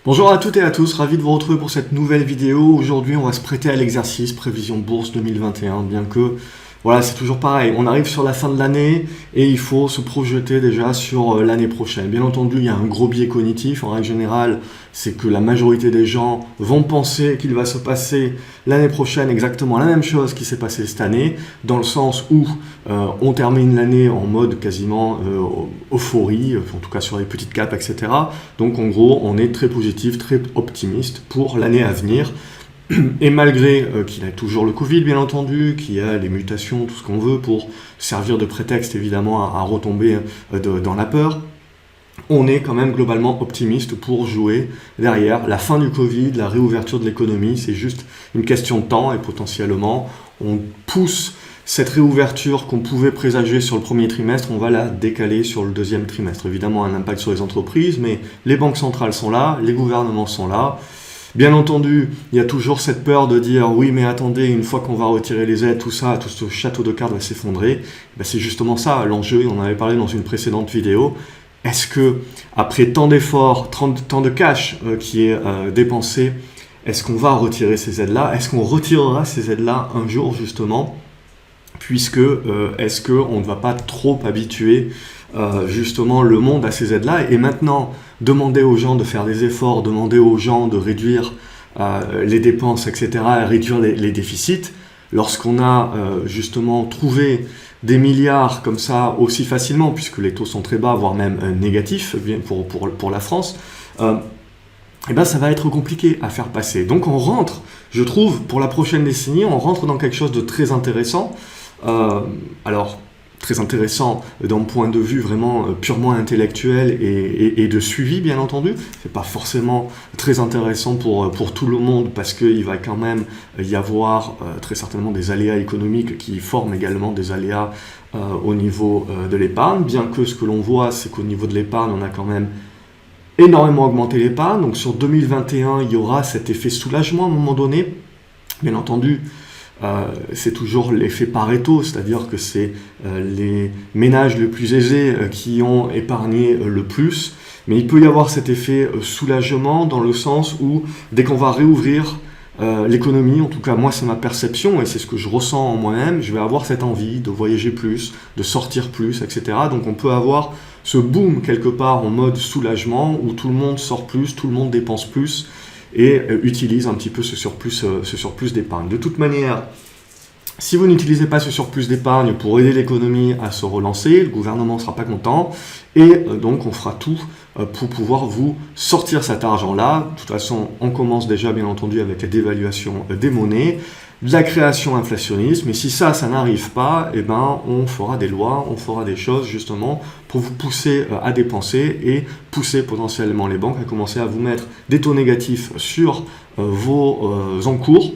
Bonjour à toutes et à tous, ravi de vous retrouver pour cette nouvelle vidéo. Aujourd'hui, on va se prêter à l'exercice prévision bourse 2021, bien que, voilà, c'est toujours pareil. On arrive sur la fin de l'année et il faut se projeter déjà sur l'année prochaine. Bien entendu, il y a un gros biais cognitif. En règle générale, c'est que la majorité des gens vont penser qu'il va se passer l'année prochaine exactement la même chose qui s'est passé cette année, dans le sens où on termine l'année en mode quasiment euphorie, en tout cas sur les petites capes, etc. Donc en gros, on est très positif, très optimiste pour l'année à venir. Et malgré qu'il y a toujours le Covid, bien entendu, qu'il y a les mutations, tout ce qu'on veut pour servir de prétexte évidemment à retomber dans la peur, on est quand même globalement optimiste pour jouer derrière la fin du Covid, la réouverture de l'économie. C'est juste une question de temps et potentiellement on pousse cette réouverture qu'on pouvait présager sur le premier trimestre, on va la décaler sur le deuxième trimestre. Évidemment, un impact sur les entreprises, mais les banques centrales sont là, les gouvernements sont là. Bien entendu, il y a toujours cette peur de dire oui, mais attendez, une fois qu'on va retirer les aides, tout ça, tout ce château de cartes va s'effondrer. Ben, c'est justement ça l'enjeu, on en avait parlé dans une précédente vidéo. Est-ce que, après tant d'efforts, tant de cash qui est dépensé, est-ce qu'on va retirer ces aides-là? Est-ce qu'on retirera ces aides-là un jour, justement? Puisque, est-ce qu'on ne va pas trop habituer justement le monde à ces aides-là, et maintenant demander aux gens de faire des efforts, demander aux gens de réduire les dépenses, etc., réduire les déficits, lorsqu'on a justement trouvé des milliards comme ça aussi facilement, puisque les taux sont très bas, voire même négatifs pour la France, et ben ça va être compliqué à faire passer. Donc on rentre, je trouve, pour la prochaine décennie, on rentre dans quelque chose de très intéressant. Alors, très intéressant d'un point de vue vraiment purement intellectuel et de suivi, bien entendu. C'est pas forcément très intéressant pour tout le monde parce qu'il va quand même y avoir très certainement des aléas économiques qui forment également des aléas au niveau de l'épargne. Bien que ce que l'on voit, c'est qu'au niveau de l'épargne, on a quand même énormément augmenté l'épargne. Donc sur 2021, il y aura cet effet soulagement à un moment donné. Bien entendu, c'est toujours l'effet Pareto, c'est-à-dire que c'est les ménages les plus aisés qui ont épargné le plus, mais il peut y avoir cet effet soulagement dans le sens où dès qu'on va réouvrir l'économie, en tout cas moi c'est ma perception et c'est ce que je ressens en moi-même, je vais avoir cette envie de voyager plus, de sortir plus, etc. Donc on peut avoir ce boom quelque part en mode soulagement où tout le monde sort plus, tout le monde dépense plus, et utilise un petit peu ce surplus d'épargne. De toute manière, si vous n'utilisez pas ce surplus d'épargne pour aider l'économie à se relancer, le gouvernement ne sera pas content, et donc on fera tout pour pouvoir vous sortir cet argent-là. De toute façon, on commence déjà bien entendu avec la dévaluation des monnaies, de la création inflationniste, mais si ça n'arrive pas, eh ben, on fera des lois, on fera des choses justement pour vous pousser à dépenser et pousser potentiellement les banques à commencer à vous mettre des taux négatifs sur vos encours.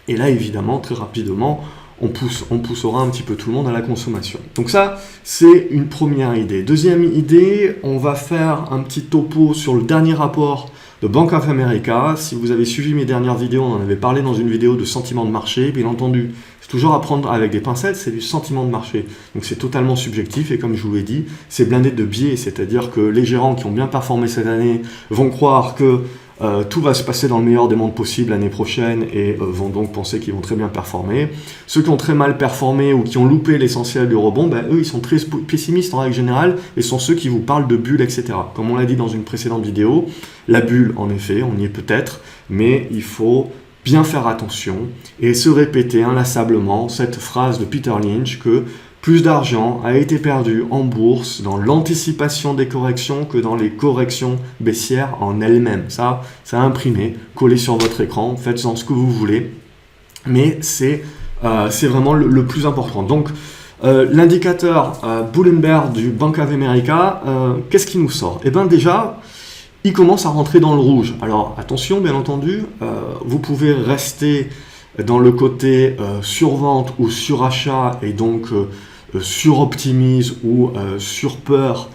Et là, évidemment, très rapidement, on poussera un petit peu tout le monde à la consommation. Donc ça, c'est une première idée. Deuxième idée, on va faire un petit topo sur le dernier rapport de Bank of America. Si vous avez suivi mes dernières vidéos, on en avait parlé dans une vidéo de sentiment de marché. Bien entendu, c'est toujours à prendre avec des pincettes, c'est du sentiment de marché. Donc c'est totalement subjectif et comme je vous l'ai dit, c'est blindé de biais. C'est-à-dire que les gérants qui ont bien performé cette année vont croire que tout va se passer dans le meilleur des mondes possible l'année prochaine et vont donc penser qu'ils vont très bien performer. Ceux qui ont très mal performé ou qui ont loupé l'essentiel du rebond, ben, eux, ils sont très pessimistes en règle générale et sont ceux qui vous parlent de bulles, etc. Comme on l'a dit dans une précédente vidéo, la bulle, en effet, on y est peut-être, mais il faut bien faire attention et se répéter inlassablement cette phrase de Peter Lynch que plus d'argent a été perdu en bourse dans l'anticipation des corrections que dans les corrections baissières en elles-mêmes. Ça a imprimé, collé sur votre écran, faites-en ce que vous voulez, mais c'est vraiment le plus important. Donc, l'indicateur Bull and Bear du Bank of America, qu'est-ce qui nous sort? Eh bien déjà, il commence à rentrer dans le rouge. Alors attention, bien entendu, vous pouvez rester dans le côté survente ou surachat et donc suroptimise ou surpeur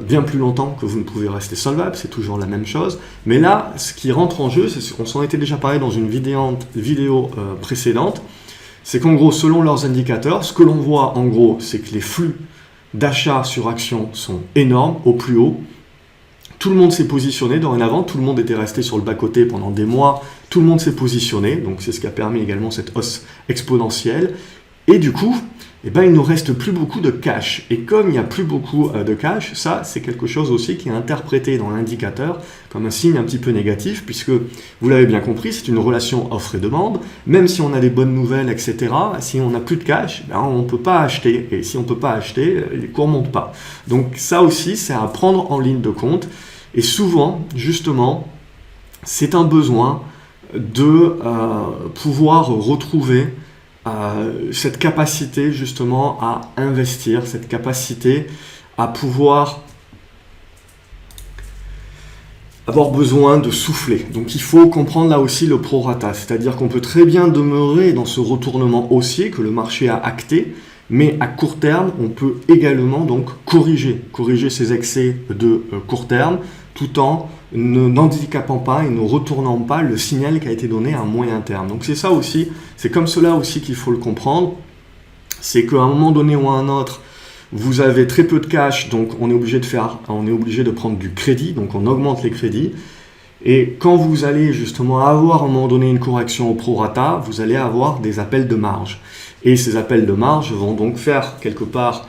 bien plus longtemps que vous ne pouvez rester solvable, c'est toujours la même chose. Mais là, ce qui rentre en jeu, on s'en était déjà parlé dans une vidéo précédente, c'est qu'en gros, selon leurs indicateurs, ce que l'on voit en gros, c'est que les flux d'achat sur action sont énormes, au plus haut, tout le monde s'est positionné dorénavant, tout le monde était resté sur le bas-côté pendant des mois, tout le monde s'est positionné, donc c'est ce qui a permis également cette hausse exponentielle. Et du coup, eh ben, il ne nous reste plus beaucoup de cash. Et comme il n'y a plus beaucoup de cash, ça, c'est quelque chose aussi qui est interprété dans l'indicateur comme un signe un petit peu négatif, puisque, vous l'avez bien compris, c'est une relation offre et demande. Même si on a des bonnes nouvelles, etc., si on n'a plus de cash, ben, on ne peut pas acheter. Et si on ne peut pas acheter, les cours ne montent pas. Donc ça aussi, c'est à prendre en ligne de compte. Et souvent, justement, c'est un besoin de pouvoir retrouver cette capacité justement à investir, cette capacité à pouvoir avoir besoin de souffler. Donc il faut comprendre là aussi le prorata, c'est-à-dire qu'on peut très bien demeurer dans ce retournement haussier que le marché a acté, mais à court terme, on peut également donc corriger ces excès de court terme, tout en n'handicapant pas et ne retournant pas le signal qui a été donné à moyen terme. Donc c'est ça aussi, c'est comme cela aussi qu'il faut le comprendre, c'est qu'à un moment donné ou à un autre, vous avez très peu de cash, donc on est obligé de prendre du crédit, donc on augmente les crédits. Et quand vous allez justement avoir à un moment donné une correction au prorata, vous allez avoir des appels de marge. Et ces appels de marge vont donc faire quelque part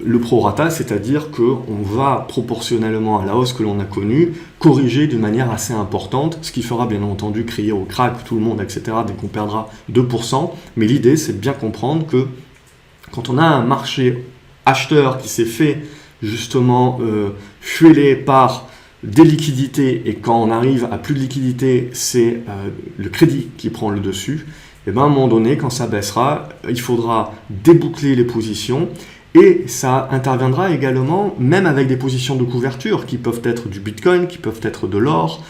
le prorata, c'est-à-dire qu'on va proportionnellement à la hausse que l'on a connue, corriger d'une manière assez importante, ce qui fera bien entendu crier au crack tout le monde, etc., dès qu'on perdra 2%. Mais l'idée, c'est de bien comprendre que quand on a un marché acheteur qui s'est fait justement fueler par des liquidités, et quand on arrive à plus de liquidités, c'est le crédit qui prend le dessus, et bien à un moment donné, quand ça baissera, il faudra déboucler les positions, et ça interviendra également même avec des positions de couverture qui peuvent être du Bitcoin, qui peuvent être de l'or,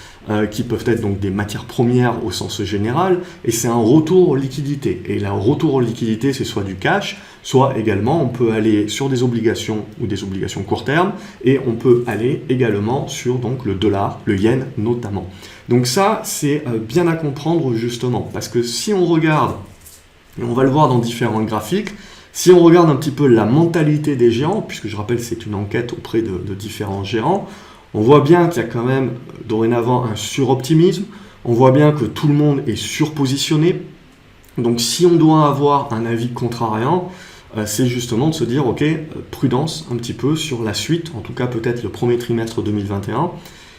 qui peuvent être donc des matières premières au sens général, et c'est un retour aux liquidités. Et là, retour aux liquidités, c'est soit du cash, soit également on peut aller sur des obligations ou des obligations court terme, et on peut aller également sur donc le dollar, le yen notamment. Donc ça, c'est bien à comprendre justement, parce que si on regarde, et on va le voir dans différents graphiques, si on regarde un petit peu la mentalité des géants, puisque je rappelle c'est une enquête auprès de différents géants, on voit bien qu'il y a quand même dorénavant un suroptimisme, on voit bien que tout le monde est surpositionné. Donc si on doit avoir un avis contrariant, c'est justement de se dire ok, prudence un petit peu sur la suite, en tout cas peut-être le premier trimestre 2021,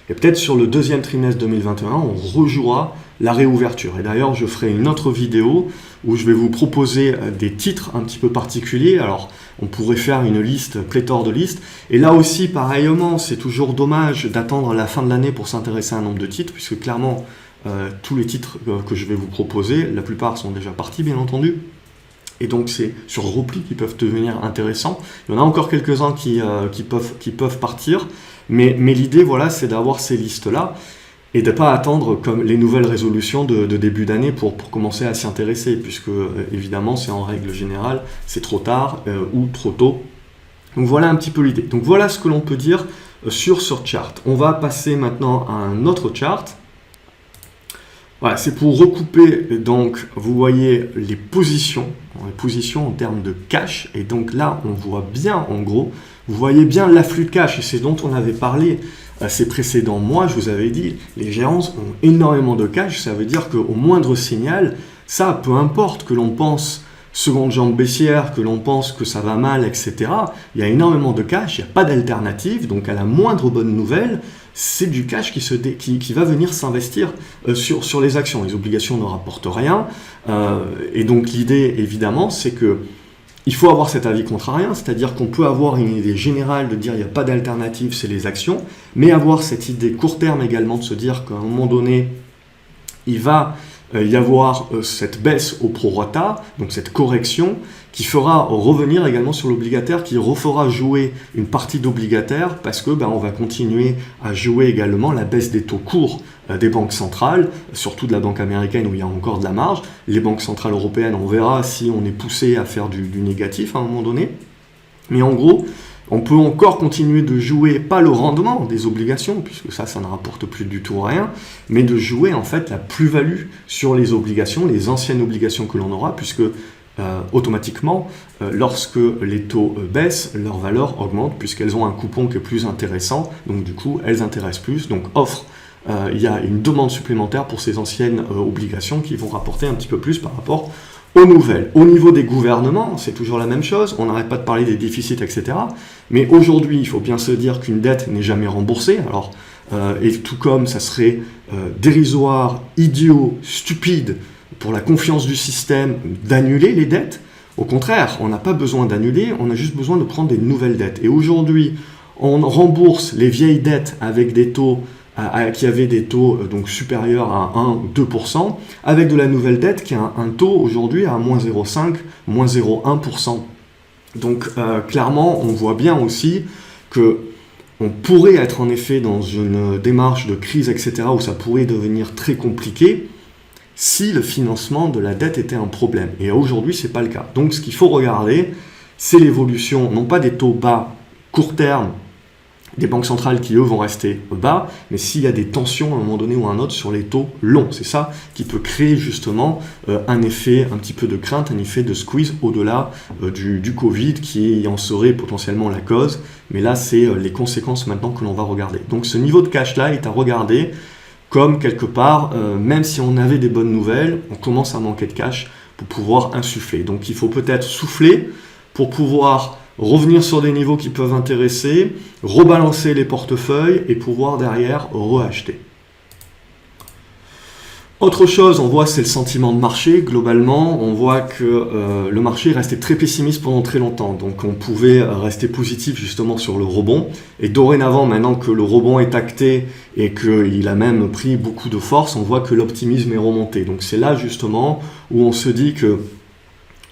et peut-être sur le deuxième trimestre 2021, on rejouera la réouverture. Et d'ailleurs, je ferai une autre vidéo où je vais vous proposer des titres un petit peu particuliers. Alors, on pourrait faire une liste, pléthore de listes. Et là aussi, pareillement, c'est toujours dommage d'attendre la fin de l'année pour s'intéresser à un nombre de titres, puisque clairement, tous les titres que je vais vous proposer, la plupart sont déjà partis, bien entendu. Et donc, c'est sur repli qui peuvent devenir intéressants. Il y en a encore quelques-uns qui peuvent partir. Mais l'idée, voilà, c'est d'avoir ces listes-là et de ne pas attendre comme les nouvelles résolutions de début d'année pour commencer à s'y intéresser, puisque évidemment, c'est en règle générale, c'est trop tard ou trop tôt. Donc voilà un petit peu l'idée. Donc voilà ce que l'on peut dire sur ce chart. On va passer maintenant à un autre chart. Voilà, c'est pour recouper, donc vous voyez les positions en termes de cash, et donc là on voit bien en gros, vous voyez bien l'afflux de cash, et c'est dont on avait parlé ces précédents mois, je vous avais dit, les géants ont énormément de cash, ça veut dire qu'au moindre signal, ça peu importe que l'on pense seconde jambe baissière, que l'on pense que ça va mal, etc., il y a énormément de cash, il n'y a pas d'alternative, donc à la moindre bonne nouvelle, c'est du cash qui va venir s'investir sur les actions. Les obligations ne rapportent rien. Et donc l'idée, évidemment, c'est que il faut avoir cet avis contrarien, c'est-à-dire qu'on peut avoir une idée générale de dire il n'y a pas d'alternative, c'est les actions, mais avoir cette idée court terme également de se dire qu'à un moment donné, il va y avoir cette baisse au prorata, donc cette correction, qui fera revenir également sur l'obligataire, qui refera jouer une partie d'obligataire, parce que on va continuer à jouer également la baisse des taux courts des banques centrales, surtout de la banque américaine où il y a encore de la marge. Les banques centrales européennes, on verra si on est poussé à faire du négatif à un moment donné. Mais en gros, on peut encore continuer de jouer, pas le rendement des obligations, puisque ça ne rapporte plus du tout rien, mais de jouer en fait la plus-value sur les obligations, les anciennes obligations que l'on aura, puisque automatiquement, lorsque les taux baissent, leur valeur augmente puisqu'elles ont un coupon qui est plus intéressant, donc du coup elles intéressent plus, donc il y a une demande supplémentaire pour ces anciennes obligations qui vont rapporter un petit peu plus par rapport aux nouvelles. Au niveau des gouvernements, c'est toujours la même chose, on n'arrête pas de parler des déficits, etc. Mais aujourd'hui, il faut bien se dire qu'une dette n'est jamais remboursée, alors, et tout comme ça serait dérisoire, idiot, stupide, pour la confiance du système, d'annuler les dettes. Au contraire, on n'a pas besoin d'annuler, on a juste besoin de prendre des nouvelles dettes. Et aujourd'hui, on rembourse les vieilles dettes avec des taux qui avaient des taux donc supérieurs à 1 ou 2%, avec de la nouvelle dette qui a un taux aujourd'hui à moins 0,5, moins 0,1%. Donc clairement, on voit bien aussi que on pourrait être en effet dans une démarche de crise, etc., où ça pourrait devenir très compliqué si le financement de la dette était un problème. Et aujourd'hui, ce n'est pas le cas. Donc ce qu'il faut regarder, c'est l'évolution, non pas des taux bas court terme, des banques centrales qui, eux, vont rester bas, mais s'il y a des tensions à un moment donné ou à un autre sur les taux longs. C'est ça qui peut créer justement un effet, un petit peu de crainte, un effet de squeeze au-delà du Covid qui en serait potentiellement la cause. Mais là, c'est les conséquences maintenant que l'on va regarder. Donc ce niveau de cash-là est à regarder comme quelque part, même si on avait des bonnes nouvelles, on commence à manquer de cash pour pouvoir insuffler. Donc il faut peut-être souffler pour pouvoir revenir sur des niveaux qui peuvent intéresser, rebalancer les portefeuilles et pouvoir derrière reacheter. Autre chose, on voit, c'est le sentiment de marché. Globalement, on voit que le marché restait très pessimiste pendant très longtemps. Donc on pouvait rester positif justement sur le rebond. Et dorénavant, maintenant que le rebond est acté et qu'il a même pris beaucoup de force, on voit que l'optimisme est remonté. Donc c'est là justement où on se dit que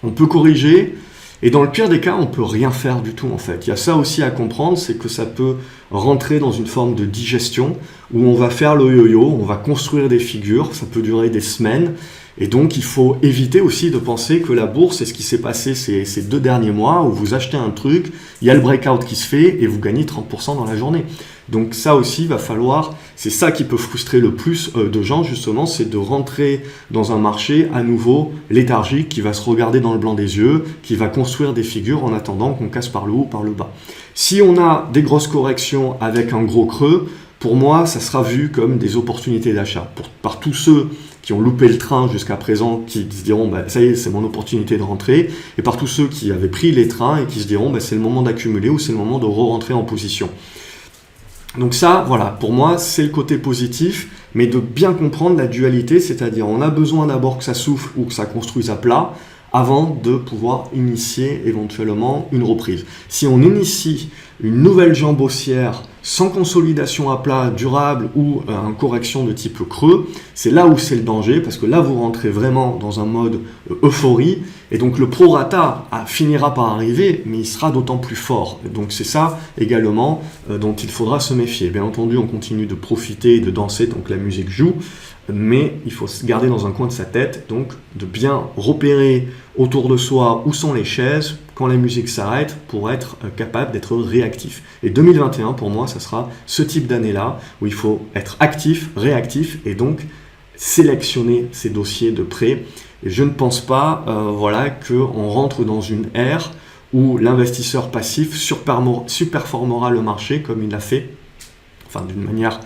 on peut corriger. Et dans le pire des cas, on ne peut rien faire du tout en fait. Il y a ça aussi à comprendre, c'est que ça peut rentrer dans une forme de digestion où on va faire le yo-yo, on va construire des figures, ça peut durer des semaines. Et donc il faut éviter aussi de penser que la bourse, c'est ce qui s'est passé ces 2 derniers mois où vous achetez un truc, il y a le breakout qui se fait et vous gagnez 30% dans la journée. Donc ça aussi, va falloir, c'est ça qui peut frustrer le plus de gens justement, c'est de rentrer dans un marché à nouveau léthargique qui va se regarder dans le blanc des yeux, qui va construire des figures en attendant qu'on casse par le haut ou par le bas. Si on a des grosses corrections avec un gros creux, pour moi, ça sera vu comme des opportunités d'achat. Par tous ceux qui ont loupé le train jusqu'à présent, qui se diront bah, ça y est, c'est mon opportunité de rentrer, et par tous ceux qui avaient pris les trains et qui se diront bah, c'est le moment d'accumuler ou c'est le moment de re-rentrer en position. Donc ça, voilà, pour moi, c'est le côté positif, mais de bien comprendre la dualité, c'est-à-dire on a besoin d'abord que ça souffle ou que ça construise à plat avant de pouvoir initier éventuellement une reprise. Si on initie une nouvelle jambe haussière sans consolidation à plat durable ou une correction de type creux, c'est là où c'est le danger, parce que là vous rentrez vraiment dans un mode euphorie, et donc le prorata finira par arriver, mais il sera d'autant plus fort. Donc c'est ça également dont il faudra se méfier. Bien entendu, on continue de profiter et de danser, donc la musique joue, mais il faut se garder dans un coin de sa tête, donc de bien repérer autour de soi où sont les chaises quand la musique s'arrête pour être capable d'être réactif. Et 2021, pour moi, ça sera ce type d'année-là où il faut être actif, réactif et donc sélectionner ces dossiers de près. Et je ne pense pas qu'on rentre dans une ère où l'investisseur passif surperformera le marché comme il l'a fait, enfin d'une manière...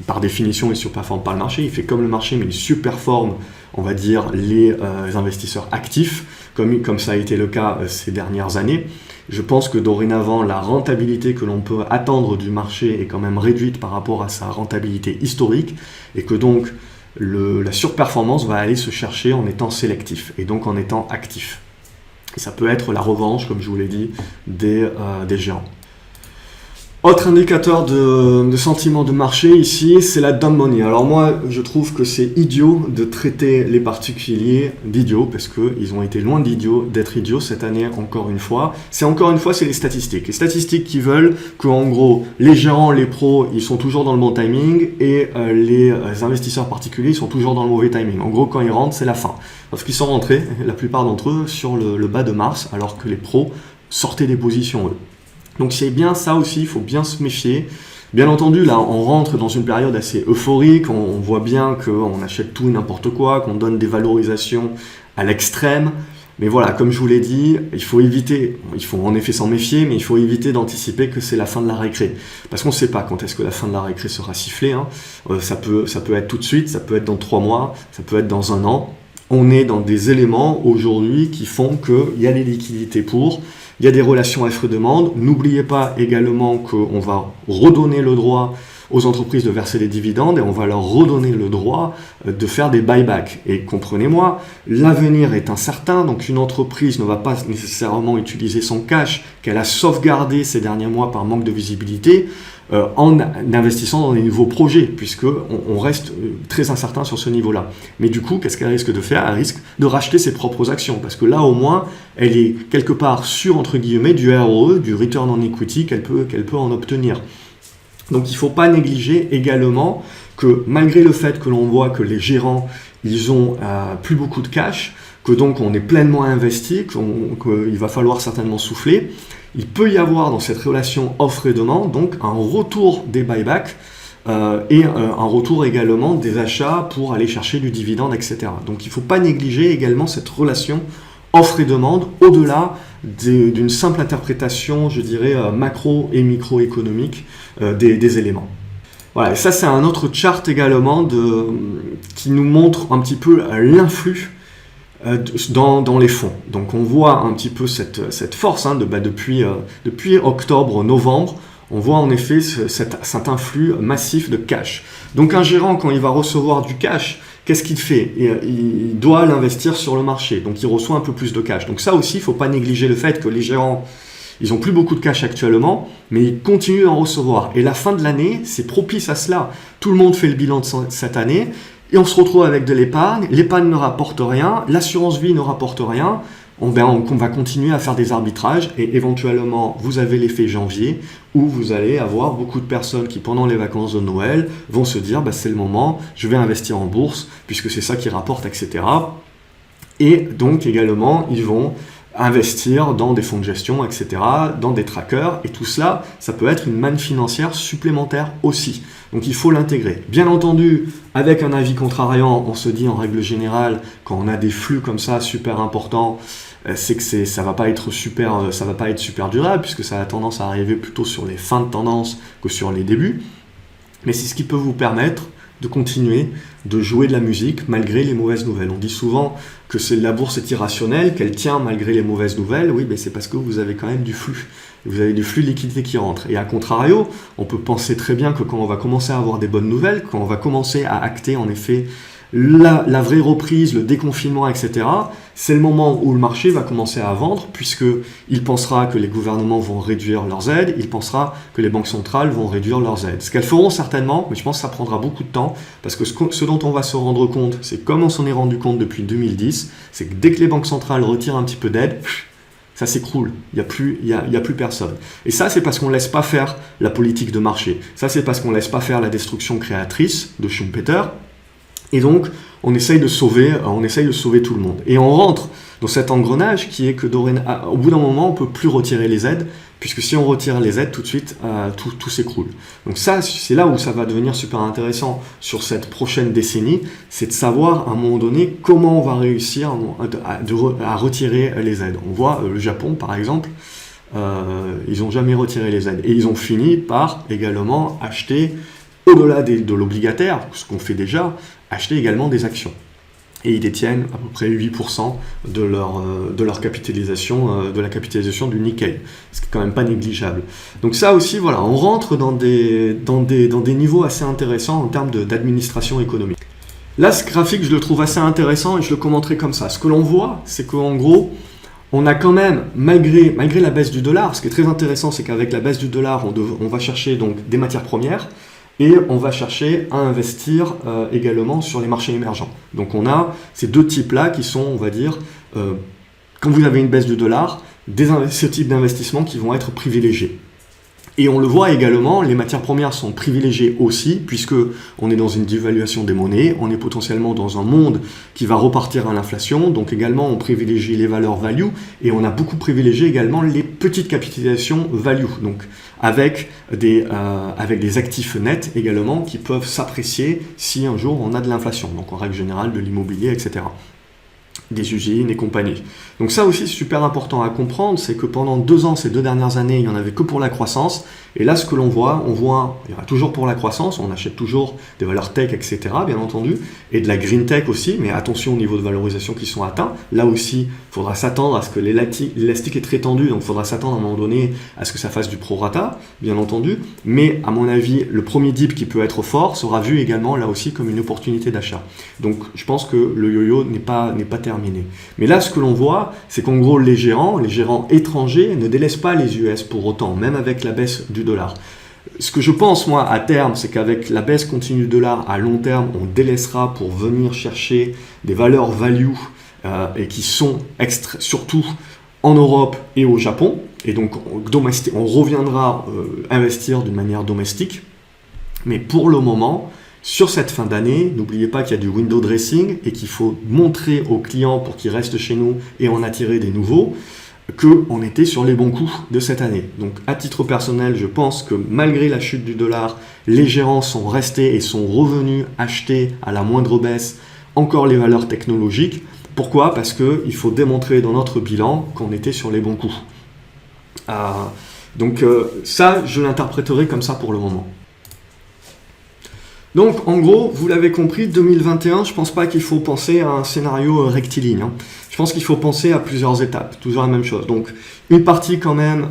Par définition, il ne surperforme pas le marché, il fait comme le marché, mais il surperforme, on va dire, les investisseurs actifs, comme ça a été le cas ces dernières années. Je pense que dorénavant, la rentabilité que l'on peut attendre du marché est quand même réduite par rapport à sa rentabilité historique, et que donc la surperformance va aller se chercher en étant sélectif, et donc en étant actif. Et ça peut être la revanche, comme je vous l'ai dit, des géants. Autre indicateur de sentiment de marché ici, c'est la dumb money. Alors moi, je trouve que c'est idiot de traiter les particuliers d'idiots, parce qu'ils ont été loin d'être idiots cette année, encore une fois. C'est les statistiques. Les statistiques qui veulent qu'en gros, les gérants, les pros, ils sont toujours dans le bon timing, et les investisseurs particuliers, ils sont toujours dans le mauvais timing. En gros, quand ils rentrent, c'est la fin. Parce qu'ils sont rentrés, la plupart d'entre eux, sur le bas de mars, alors que les pros sortaient des positions, eux. Donc c'est bien ça aussi, il faut bien se méfier. Bien entendu, là, on rentre dans une période assez euphorique, on voit bien qu'on achète tout et n'importe quoi, qu'on donne des valorisations à l'extrême. Mais voilà, comme je vous l'ai dit, il faut en effet s'en méfier, mais il faut éviter d'anticiper que c'est la fin de la récré. Parce qu'on ne sait pas quand est-ce que la fin de la récré sera sifflée, hein. Ça peut être tout de suite, ça peut être dans 3 mois, ça peut être dans 1 an. On est dans des éléments aujourd'hui qui font qu'il y a des liquidités il y a des relations offre-demande. N'oubliez pas également qu'on va redonner le droit aux entreprises de verser des dividendes et on va leur redonner le droit de faire des buybacks. Et comprenez-moi, l'avenir est incertain, donc une entreprise ne va pas nécessairement utiliser son cash qu'elle a sauvegardé ces derniers mois par manque de visibilité en investissant dans des nouveaux projets, puisqu'on reste très incertain sur ce niveau-là. Mais du coup, qu'est-ce qu'elle risque de faire? Elle risque de racheter ses propres actions, parce que là, au moins, elle est quelque part sûre, entre guillemets, du ROE, du return on equity qu'elle peut en obtenir. Donc il ne faut pas négliger également que malgré le fait que l'on voit que les gérants, ils ont plus beaucoup de cash, que donc on est pleinement investi, qu'il va falloir certainement souffler, il peut y avoir dans cette relation offre et demande donc un retour des buybacks et un retour également des achats pour aller chercher du dividende, etc. Donc il ne faut pas négliger également cette relation offre et demande au-delà d'une simple interprétation, je dirais, macro et microéconomique des éléments. Voilà, et ça c'est un autre chart également qui nous montre un petit peu l'influx dans les fonds. Donc on voit un petit peu cette force depuis octobre-novembre, on voit en effet cet influx massif de cash. Donc un gérant, quand il va recevoir du cash, qu'est-ce qu'il fait? Il doit l'investir sur le marché, donc il reçoit un peu plus de cash. Donc ça aussi, il ne faut pas négliger le fait que les gérants, ils n'ont plus beaucoup de cash actuellement, mais ils continuent d'en recevoir. Et la fin de l'année, c'est propice à cela. Tout le monde fait le bilan de cette année, et on se retrouve avec de l'épargne. L'épargne ne rapporte rien, l'assurance vie ne rapporte rien. On va continuer à faire des arbitrages et éventuellement vous avez l'effet janvier où vous allez avoir beaucoup de personnes qui pendant les vacances de Noël vont se dire c'est le moment, je vais investir en bourse puisque c'est ça qui rapporte, etc. Et donc également ils vont investir dans des fonds de gestion, etc., dans des trackers, et tout cela, ça peut être une manne financière supplémentaire aussi. Donc il faut l'intégrer. Bien entendu, avec un avis contrariant, on se dit en règle générale, quand on a des flux comme ça super importants, c'est que ça va pas être super durable, puisque ça a tendance à arriver plutôt sur les fins de tendance que sur les débuts. Mais c'est ce qui peut vous permettre de continuer de jouer de la musique malgré les mauvaises nouvelles. On dit souvent que la bourse est irrationnelle, qu'elle tient malgré les mauvaises nouvelles. Oui, c'est parce que vous avez quand même du flux. Vous avez du flux de liquidité qui rentre. Et à contrario, on peut penser très bien que quand on va commencer à avoir des bonnes nouvelles, quand on va commencer à acter en effet la vraie reprise, le déconfinement, etc., c'est le moment où le marché va commencer à vendre, puisqu'il pensera que les gouvernements vont réduire leurs aides, il pensera que les banques centrales vont réduire leurs aides. Ce qu'elles feront certainement, mais je pense que ça prendra beaucoup de temps, parce que ce dont on va se rendre compte, c'est comme on s'en est rendu compte depuis 2010, c'est que dès que les banques centrales retirent un petit peu d'aide, ça s'écroule, il n'y a plus personne. Et ça, c'est parce qu'on ne laisse pas faire la politique de marché. Ça, c'est parce qu'on ne laisse pas faire la destruction créatrice de Schumpeter. Et donc, on essaye de sauver tout le monde. Et on rentre dans cet engrenage qui est que au bout d'un moment, on ne peut plus retirer les aides, puisque si on retire les aides, tout de suite, tout s'écroule. Donc ça, c'est là où ça va devenir super intéressant sur cette prochaine décennie, c'est de savoir à un moment donné comment on va réussir à retirer les aides. On voit le Japon, par exemple, ils n'ont jamais retiré les aides. Et ils ont fini par également acheter, au-delà de l'obligataire, ce qu'on fait déjà, acheter également des actions. Et ils détiennent à peu près 8% de leur capitalisation, de la capitalisation du Nikkei, ce qui est quand même pas négligeable. Donc ça aussi, voilà, on rentre dans des niveaux assez intéressants en termes d'administration économique. Là, ce graphique, je le trouve assez intéressant et je le commenterai comme ça. Ce que l'on voit, c'est qu'en gros, on a quand même, malgré la baisse du dollar, ce qui est très intéressant, c'est qu'avec la baisse du dollar, on va chercher donc des matières premières, et on va chercher à investir également sur les marchés émergents. Donc on a ces deux types-là qui sont, on va dire, quand vous avez une baisse du dollar, ce type d'investissements qui vont être privilégiés. Et on le voit également, les matières premières sont privilégiées aussi, puisque on est dans une dévaluation des monnaies, on est potentiellement dans un monde qui va repartir à l'inflation, donc également on privilégie les valeurs value, et on a beaucoup privilégié également les petites capitalisations value, donc avec des actifs nets également qui peuvent s'apprécier si un jour on a de l'inflation, donc en règle générale de l'immobilier, etc. des usines et compagnie. Donc ça aussi, c'est super important à comprendre, c'est que pendant 2 ans, ces 2 dernières années, il n'y en avait que pour la croissance. Et là, ce que l'on voit, il y aura toujours pour la croissance, on achète toujours des valeurs tech, etc., bien entendu, et de la green tech aussi, mais attention au niveau de valorisation qui sont atteints. Là aussi, il faudra s'attendre à ce que l'élastique est très tendu, donc il faudra s'attendre à un moment donné à ce que ça fasse du prorata, bien entendu. Mais à mon avis, le premier dip qui peut être fort sera vu également là aussi comme une opportunité d'achat. Donc je pense que le yo-yo n'est pas terminé. Mais là, ce que l'on voit, c'est qu'en gros, les gérants étrangers ne délaissent pas les US pour autant, même avec la baisse du dollar. Ce que je pense, moi, à terme, c'est qu'avec la baisse continue du dollar, à long terme, on délaissera pour venir chercher des valeurs value et qui sont surtout en Europe et au Japon. Et donc, on reviendra investir d'une manière domestique. Mais pour le moment, sur cette fin d'année, n'oubliez pas qu'il y a du window dressing et qu'il faut montrer aux clients pour qu'ils restent chez nous et en attirer des nouveaux, qu'on était sur les bons coups de cette année. Donc à titre personnel, je pense que malgré la chute du dollar, les gérants sont restés et sont revenus acheter à la moindre baisse encore les valeurs technologiques. Pourquoi ? Parce qu'il faut démontrer dans notre bilan qu'on était sur les bons coups. Donc ça, je l'interpréterai comme ça pour le moment. Donc, en gros, vous l'avez compris, 2021, je ne pense pas qu'il faut penser à un scénario rectiligne. Je pense qu'il faut penser à plusieurs étapes, toujours la même chose. Donc, une partie quand même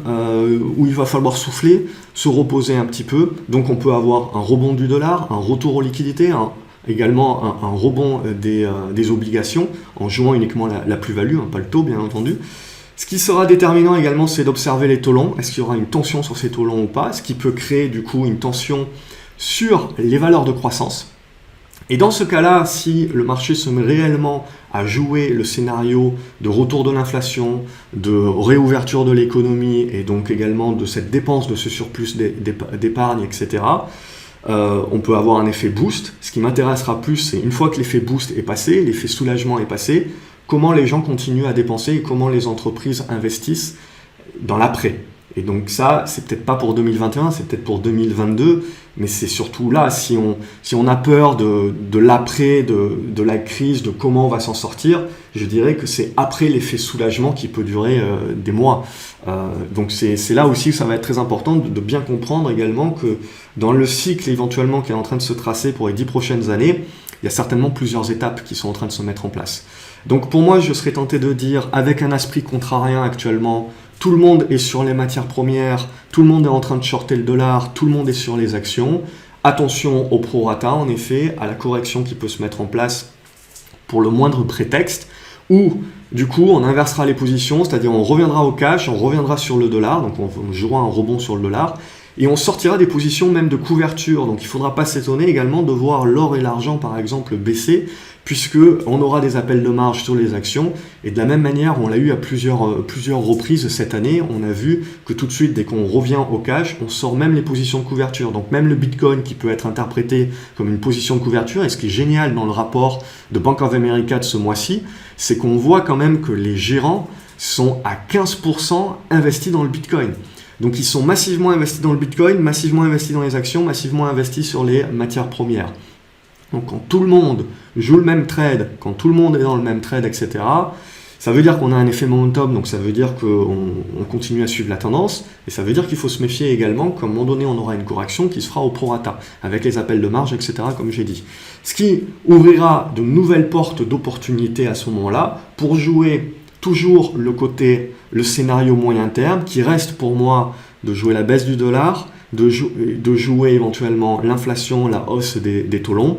où il va falloir souffler, se reposer un petit peu. Donc, on peut avoir un rebond du dollar, un retour aux liquidités, également un rebond des obligations, en jouant uniquement la plus-value, pas le taux, bien entendu. Ce qui sera déterminant également, c'est d'observer les taux longs. Est-ce qu'il y aura une tension sur ces taux longs ou pas ? Ce qui peut créer du coup une tension sur les valeurs de croissance. Et dans ce cas-là, si le marché se met réellement à jouer le scénario de retour de l'inflation, de réouverture de l'économie et donc également de cette dépense, de ce surplus d'épargne, etc., on peut avoir un effet boost. Ce qui m'intéressera plus, c'est une fois que l'effet boost est passé, l'effet soulagement est passé, comment les gens continuent à dépenser et comment les entreprises investissent dans l'après. Et donc ça, c'est peut-être pas pour 2021, c'est peut-être pour 2022, mais c'est surtout là, si on a peur de l'après, de la crise, de comment on va s'en sortir, je dirais que c'est après l'effet soulagement qui peut durer des mois. Donc c'est là aussi que ça va être très important de bien comprendre également que dans le cycle éventuellement qui est en train de se tracer pour les 10 prochaines années, il y a certainement plusieurs étapes qui sont en train de se mettre en place. Donc pour moi, je serais tenté de dire, avec un esprit contrarien actuellement, tout le monde est sur les matières premières, tout le monde est en train de shorter le dollar, tout le monde est sur les actions. Attention au prorata, en effet, à la correction qui peut se mettre en place pour le moindre prétexte, où du coup on inversera les positions, c'est-à-dire on reviendra au cash, on reviendra sur le dollar, donc on jouera un rebond sur le dollar, et on sortira des positions même de couverture. Donc il ne faudra pas s'étonner également de voir l'or et l'argent par exemple baisser, puisqu'on aura des appels de marge sur les actions. Et de la même manière, on l'a eu à plusieurs reprises cette année, on a vu que tout de suite, dès qu'on revient au cash, on sort même les positions de couverture. Donc même le Bitcoin qui peut être interprété comme une position de couverture, et ce qui est génial dans le rapport de Bank of America de ce mois-ci, c'est qu'on voit quand même que les gérants sont à 15% investis dans le Bitcoin. Donc ils sont massivement investis dans le Bitcoin, massivement investis dans les actions, massivement investis sur les matières premières. Donc quand tout le monde joue le même trade, quand tout le monde est dans le même trade, etc., ça veut dire qu'on a un effet momentum, donc ça veut dire qu'on continue à suivre la tendance, et ça veut dire qu'il faut se méfier également qu'à un moment donné, on aura une correction qui se fera au prorata, avec les appels de marge, etc., comme j'ai dit. Ce qui ouvrira de nouvelles portes d'opportunités à ce moment-là, pour jouer toujours le scénario moyen terme, qui reste pour moi de jouer la baisse du dollar, de jouer éventuellement l'inflation, la hausse des taux longs,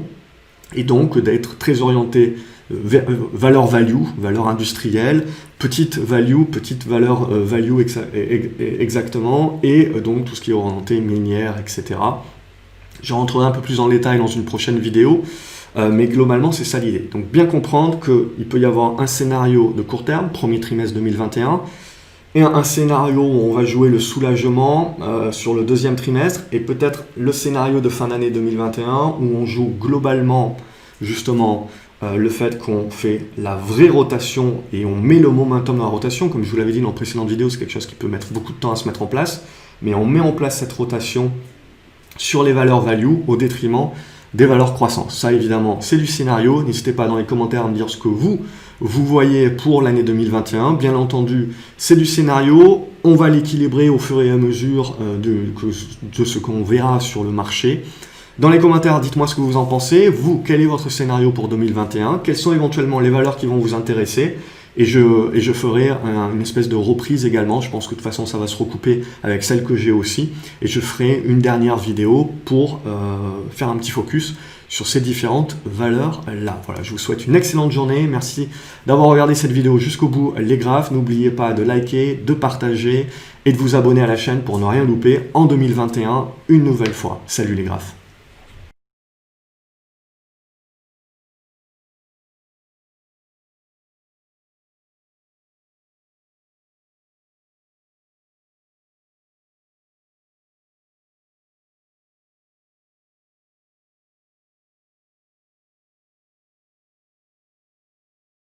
et donc d'être très orienté valeur value, valeur industrielle, petite valeur value exactement, et donc tout ce qui est orienté minière, etc. Je rentrerai un peu plus en détail dans une prochaine vidéo, mais globalement c'est ça l'idée. Donc bien comprendre qu'il peut y avoir un scénario de court terme, premier trimestre 2021, et un scénario où on va jouer le soulagement sur le deuxième trimestre, et peut-être le scénario de fin d'année 2021 où on joue globalement justement le fait qu'on fait la vraie rotation et on met le momentum dans la rotation. Comme je vous l'avais dit dans la précédente vidéo, c'est quelque chose qui peut mettre beaucoup de temps à se mettre en place, mais on met en place cette rotation sur les valeurs value au détriment des valeurs croissance. Ça évidemment c'est du scénario, n'hésitez pas dans les commentaires à me dire ce que vous vous voyez pour l'année 2021. Bien entendu, c'est du scénario, on va l'équilibrer au fur et à mesure de ce qu'on verra sur le marché. Dans les commentaires, dites-moi ce que vous en pensez. Vous, quel est votre scénario pour 2021? Quelles sont éventuellement les valeurs qui vont vous intéresser? Et je ferai une espèce de reprise également. Je pense que de toute façon, ça va se recouper avec celle que j'ai aussi. Et je ferai une dernière vidéo pour faire un petit focus sur ces différentes valeurs-là. Voilà, je vous souhaite une excellente journée. Merci d'avoir regardé cette vidéo jusqu'au bout, les graphes. N'oubliez pas de liker, de partager et de vous abonner à la chaîne pour ne rien louper en 2021 une nouvelle fois. Salut les graphes.